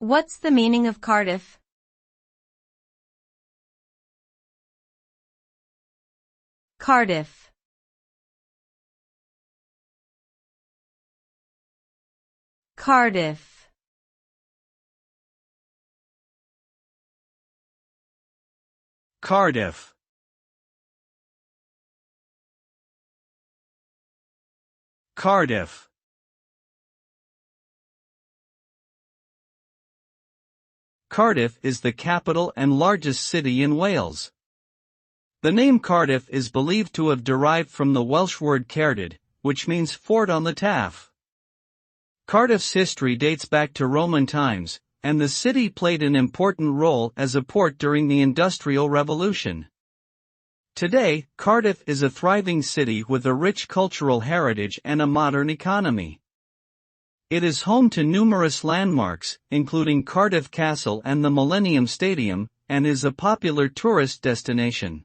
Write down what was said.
What's the meaning of Cardiff? Cardiff. Cardiff. Cardiff. Cardiff. Cardiff is the capital and largest city in Wales. The name Cardiff is believed to have derived from the Welsh word Caerdydd, which means fort on the Taff. Cardiff's history dates back to Roman times, and the city played an important role as a port during the Industrial Revolution. Today, Cardiff is a thriving city with a rich cultural heritage and a modern economy. It is home to numerous landmarks, including Cardiff Castle and the Millennium Stadium, and is a popular tourist destination.